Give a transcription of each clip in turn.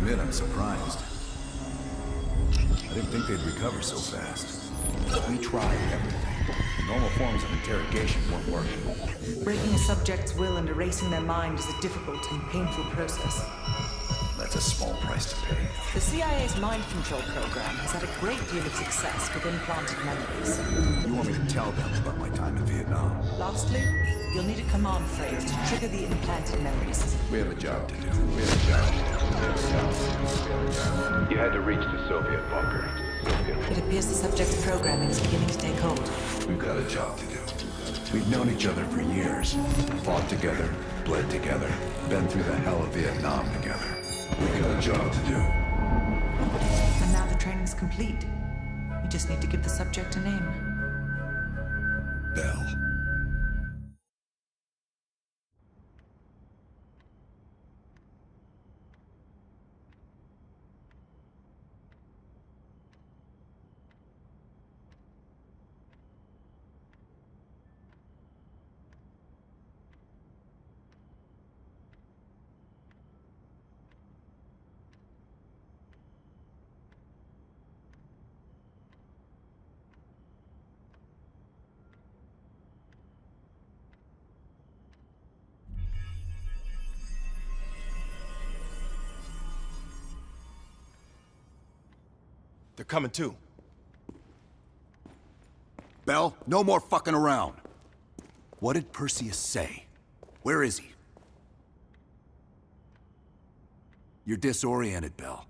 admit I'm surprised. I didn't think they'd recover so fast. We tried everything. Normal forms of interrogation weren't working. Breaking a subject's will and erasing their mind is a difficult and painful process. That's a small price to pay. The CIA's mind control program has had a great deal of success with implanted memories. You want me to tell them about my time in Vietnam? Lastly, you'll need a command phrase to trigger the implanted memories. We have a job to do. You had to reach the Soviet bunker. It appears the subject's programming is beginning to take hold. We've got a job to do. We've known each other for years. Fought together, bled together, been through the hell of Vietnam together. We've got a job to do. And now the training's complete. We just need to give the subject a name. Bell. They're coming too. Bell, no more fucking around. What did Perseus say? Where is he? You're disoriented, Bell.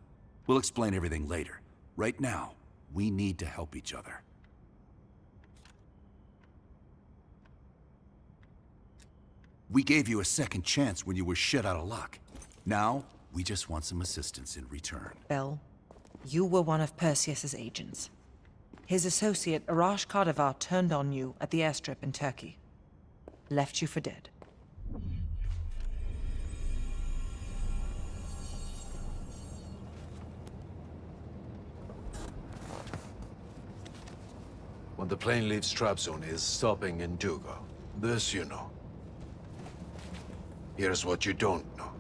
We'll explain everything later. Right now, we need to help each other. We gave you a second chance when you were shit out of luck. Now, we just want some assistance in return. Bell, you were one of Perseus's agents. His associate, Arash Kadivar, turned on you at the airstrip in Turkey. Left you for dead. When the plane leaves Trap Zone, it's stopping in Duga. This you know. Here's what you don't know.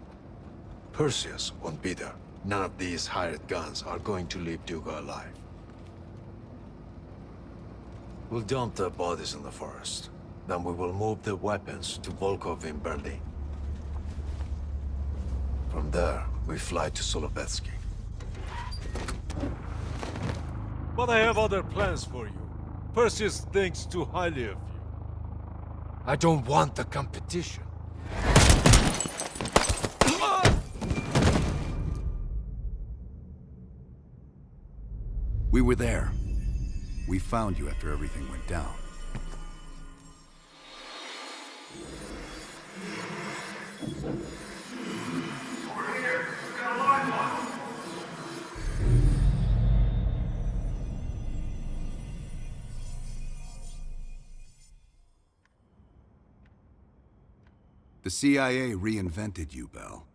Perseus won't be there. None of these hired guns are going to leave Duga alive. We'll dump their bodies in the forest. Then we will move the weapons to Volkov in Berlin. From there, we fly to Solovetsky. But I have other plans for you. Perseus thinks too highly of you. I don't want the competition. We were there. We found you after everything went down. Over here. We've got a line one. The CIA reinvented you, Bell.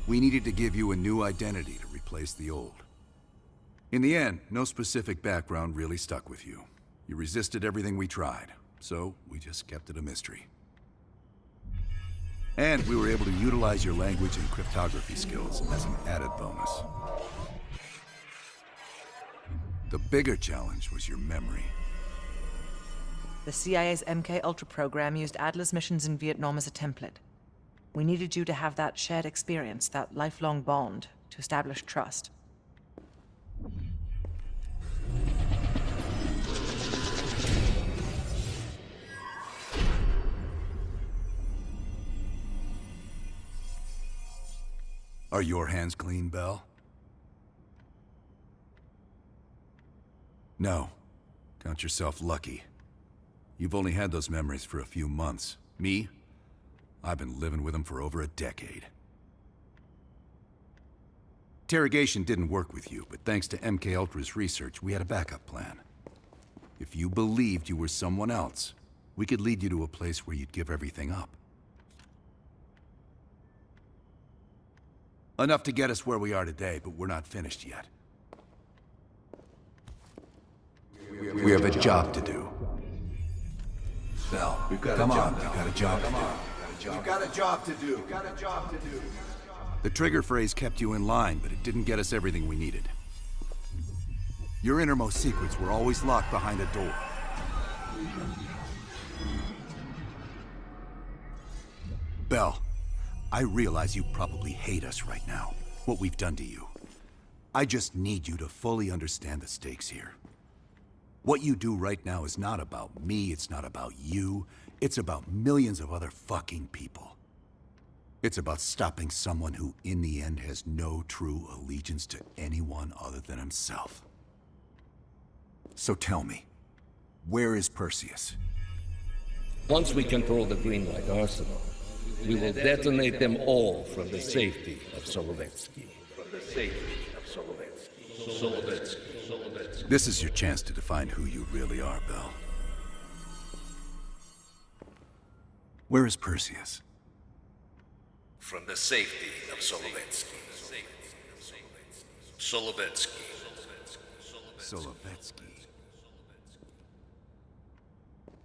We needed to give you a new identity to replace the old. In the end, no specific background really stuck with you. You resisted everything we tried, so we just kept it a mystery. And we were able to utilize your language and cryptography skills as an added bonus. The bigger challenge was your memory. The CIA's MK-Ultra program used Adler's missions in Vietnam as a template. We needed you to have that shared experience, that lifelong bond, to establish trust. Are your hands clean, Bell? No. Count yourself lucky. You've only had those memories for a few months. Me? I've been living with them for over a decade. Interrogation didn't work with you, but thanks to MK-Ultra's research, we had a backup plan. If you believed you were someone else, we could lead you to a place where you'd give everything up. Enough to get us where we are today, but we're not finished yet. We have a job to do. Bell, come on, we've got a job to do. We've got a job to do. The trigger phrase kept you in line, but it didn't get us everything we needed. Your innermost secrets were always locked behind a door. Bell, I realize you probably hate us right now, what we've done to you. I just need you to fully understand the stakes here. What you do right now is not about me, it's not about you, it's about millions of other fucking people. It's about stopping someone who, in the end, has no true allegiance to anyone other than himself. So tell me, where is Perseus? Once we control the Green Light Arsenal, we will detonate them all from the safety of Solovetsky. This is your chance to define who you really are, Bell. Where is Perseus? From the safety of Solovetsky. Solovetsky.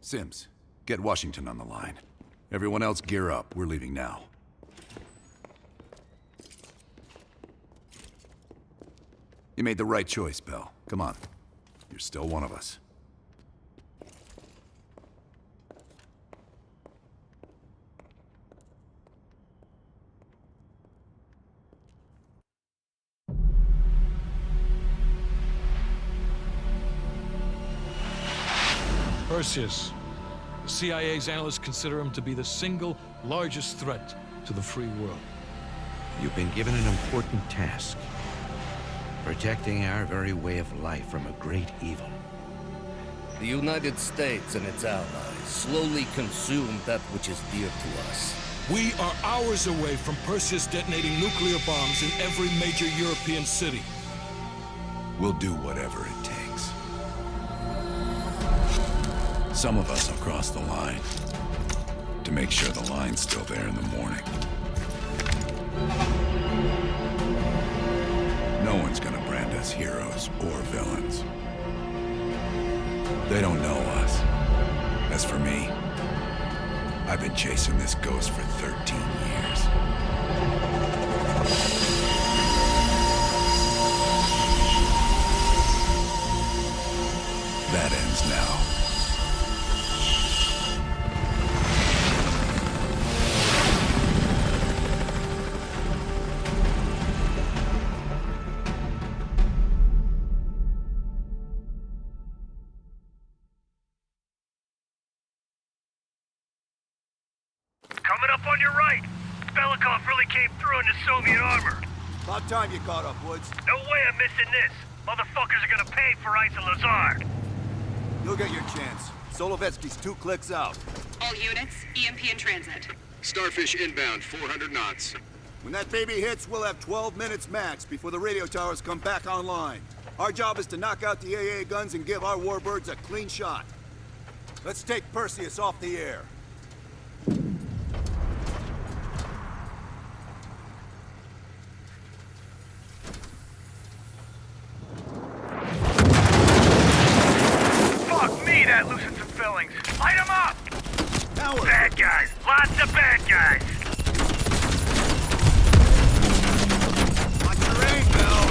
Sims, get Washington on the line. Everyone else gear up. We're leaving now. You made the right choice, Bell. Come on. You're still one of us. Perseus. The CIA's analysts consider him to be the single largest threat to the free world. You've been given an important task. Protecting our very way of life from a great evil. The United States and its allies slowly consume that which is dear to us. We are hours away from Perseus detonating nuclear bombs in every major European city. We'll do whatever it takes. Some of us will cross the line to make sure the line's still there in the morning. No one's gonna brand us heroes or villains. They don't know us. As for me, I've been chasing this ghost for 13 years. That ends now. Coming up on your right. Belikov really came through in the Soviet armor. About time you caught up, Woods. No way I'm missing this. Motherfuckers are gonna pay for Ice and Lazard. You'll get your chance. Solovetsky's 2 clicks out. All units, EMP in transit. Starfish inbound, 400 knots. When that baby hits, we'll have 12 minutes max before the radio towers come back online. Our job is to knock out the AA guns and give our warbirds a clean shot. Let's take Perseus off the air. Fuck me, that loosened some fillings. Light 'em up! Now we're Bad guys. Lots of bad guys. Watch your aim, Bell.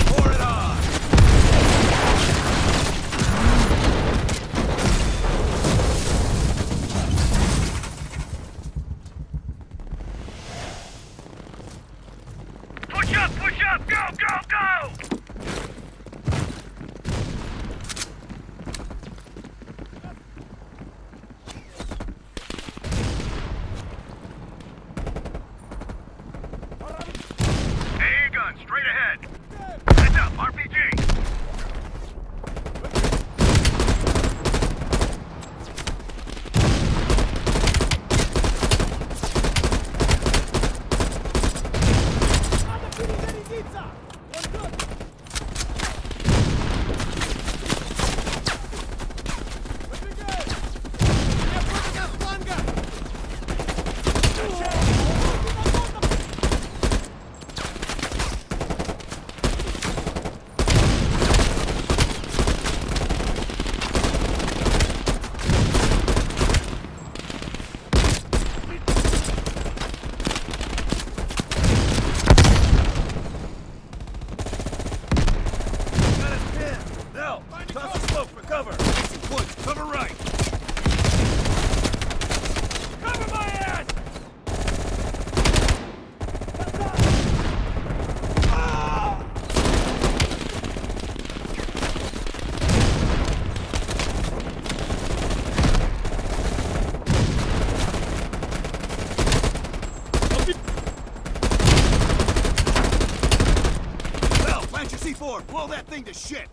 Pour it on. Push up, push up! Go, go, go! AA gun, straight ahead. Heads up, RPG. C4! Blow that thing to shit!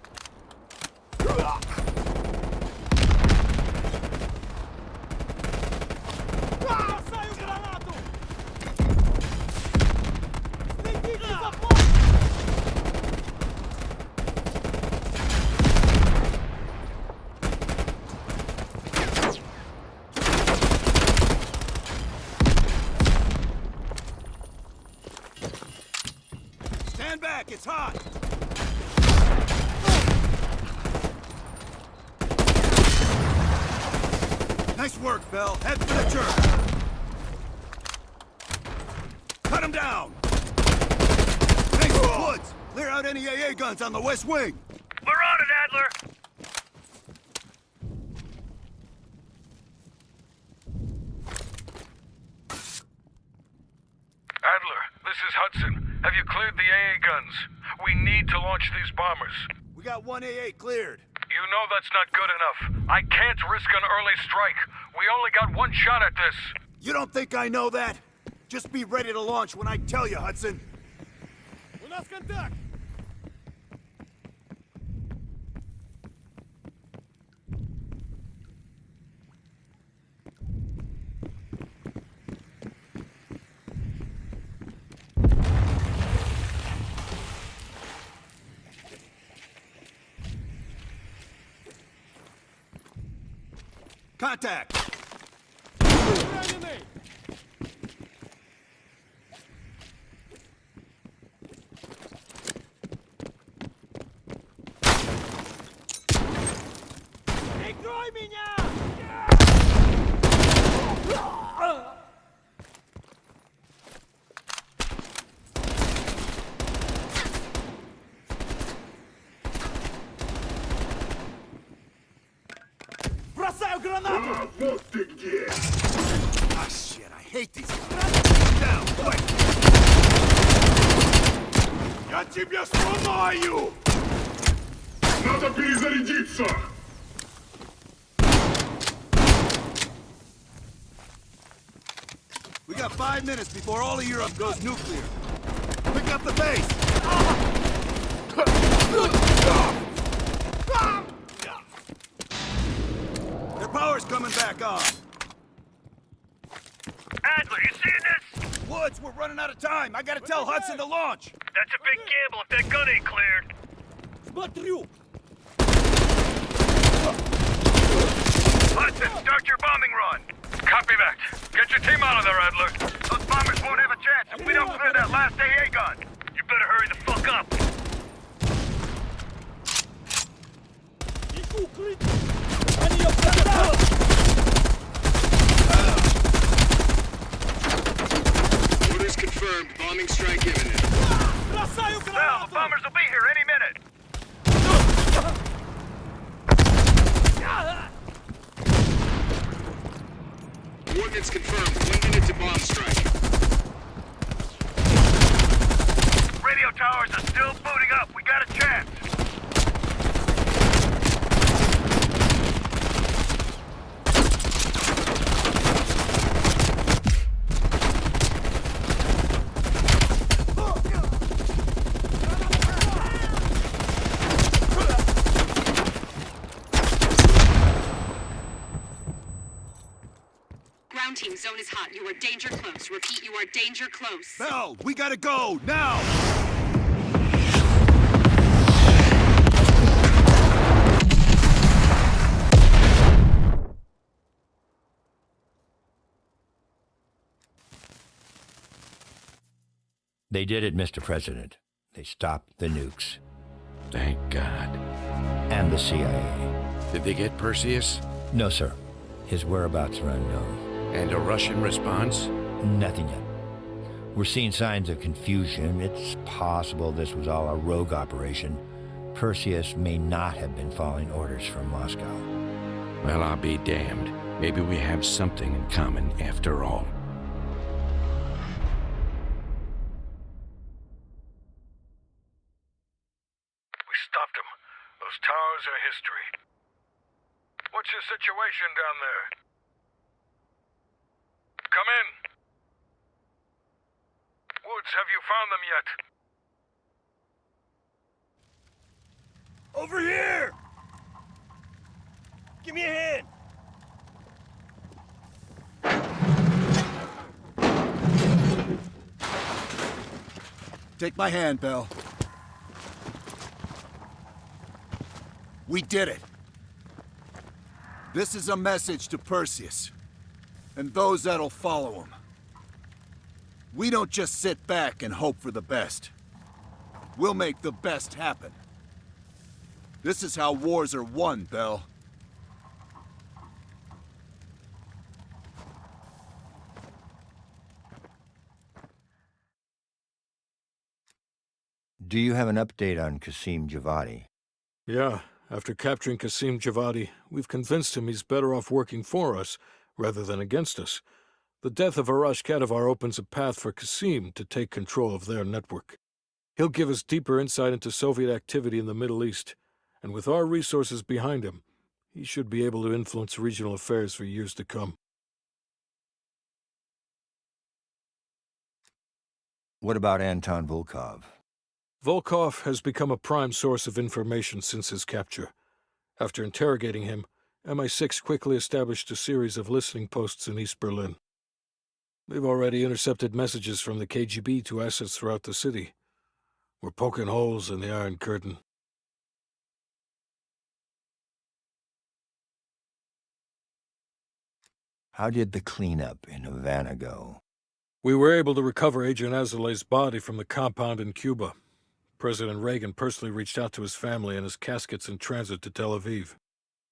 Stand back, it's hot! Nice work, Bell. Head for the church. Cut him down! Thanks, Woods! Clear out any AA guns on the west wing! We're on it, Adler! Adler, this is Hudson. Have you cleared the AA guns? We need to launch these bombers. We got one AA cleared. You know that's not good enough. I can't risk an early strike. We only got one shot at this. You don't think I know that? Just be ready to launch when I tell you, Hudson. У нас контакт! Contact! Раненый! Прикрой меня! Бросаю гранату! Вот ты где! Ah, shit, I hate these guys. Down, quick! Я тебя сломаю! Надо перезарядиться! We got 5 minutes before all of Europe goes nuclear. Pick up the base! Their power's coming back on. Adler, you seeing this? Woods, we're running out of time. I gotta tell Hudson to launch. That's a big gamble if that gun ain't cleared. Смотрю! Hudson, start your bombing run. Copy that. Get your team out of there, Adler. Those bombers won't have a chance if we don't clear that last AA gun. You better hurry the fuck up. Иду укрыть! Они ее продали! Orders confirmed. Bombing strike imminent. Бросаю Bell, the гранату! bombers will be here any minute. Coordinates confirmed. 1 minute to bomb strike. Radio towers are still booting up. We got a chance. Ground team, zone is hot. You are danger close. Repeat, you are danger close. Bell, we gotta go, now! They did it, Mr. President. They stopped the nukes. Thank God. And the CIA. Did they get Perseus? No, sir. His whereabouts are unknown. And a Russian response? Nothing yet. We're seeing signs of confusion. It's possible this was all a rogue operation. Perseus may not have been following orders from Moscow. Well, I'll be damned. Maybe we have something in common after all. We stopped them. Those towers are history. What's your situation down there? Come in. Woods, have you found them yet? Over here! Give me a hand! Take my hand, Bell. We did it. This is a message to Perseus, and those that'll follow him. We don't just sit back and hope for the best. We'll make the best happen. This is how wars are won, Bell. Do you have an update on Qasim Javadi? Yeah, after capturing Qasim Javadi, we've convinced him he's better off working for us rather than against us. The death of Arash Kadivar opens a path for Qasim to take control of their network. He'll give us deeper insight into Soviet activity in the Middle East, and with our resources behind him, he should be able to influence regional affairs for years to come. What about Anton Volkov? Volkov has become a prime source of information since his capture. After interrogating him, MI6 quickly established a series of listening posts in East Berlin. They've already intercepted messages from the KGB to assets throughout the city. We're poking holes in the Iron Curtain. How did the cleanup in Havana go? We were able to recover Agent Azoulay's body from the compound in Cuba. President Reagan personally reached out to his family, and his casket's in transit to Tel Aviv.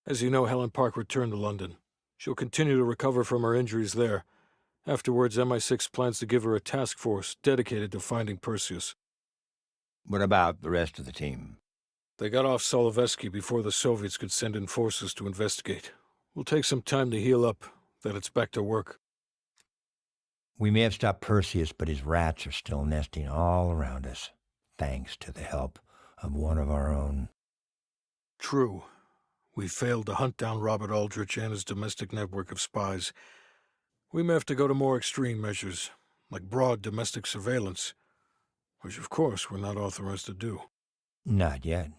As you know, Helen Park returned to London. She'll continue to recover from her injuries there. Afterwards, MI6 plans to give her a task force dedicated to finding Perseus. What about the rest of the team? They got off Solovetsky before the Soviets could send in forces to investigate. We'll take some time to heal up, then it's back to work. We may have stopped Perseus, but his rats are still nesting all around us, thanks to the help of one of our own. True. We failed to hunt down Robert Aldrich and his domestic network of spies. We may have to go to more extreme measures, like broad domestic surveillance, which of course we're not authorized to do. Not yet.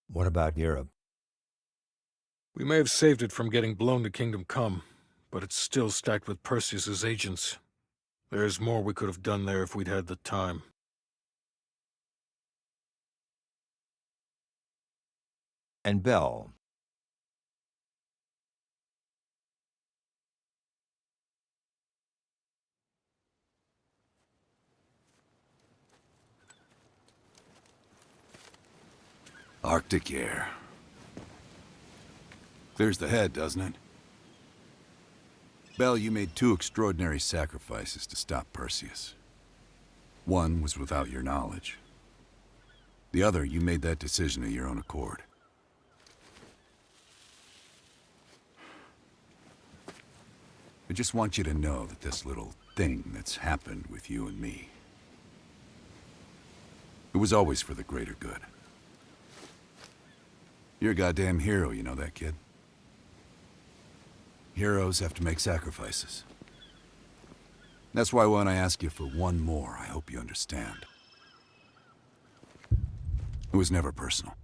What about Europe? We may have saved it from getting blown to Kingdom Come, but it's still stacked with Perseus's agents. There's more we could have done there if we'd had the time. And Bell. Arctic air. Clears the head, doesn't it? Bell, you made two extraordinary sacrifices to stop Perseus. One was without your knowledge. The other, you made that decision of your own accord. I just want you to know that this little thing that's happened with you and me, it was always for the greater good. You're a goddamn hero, you know that, kid? Heroes have to make sacrifices. That's why when I ask you for one more, I hope you understand. It was never personal.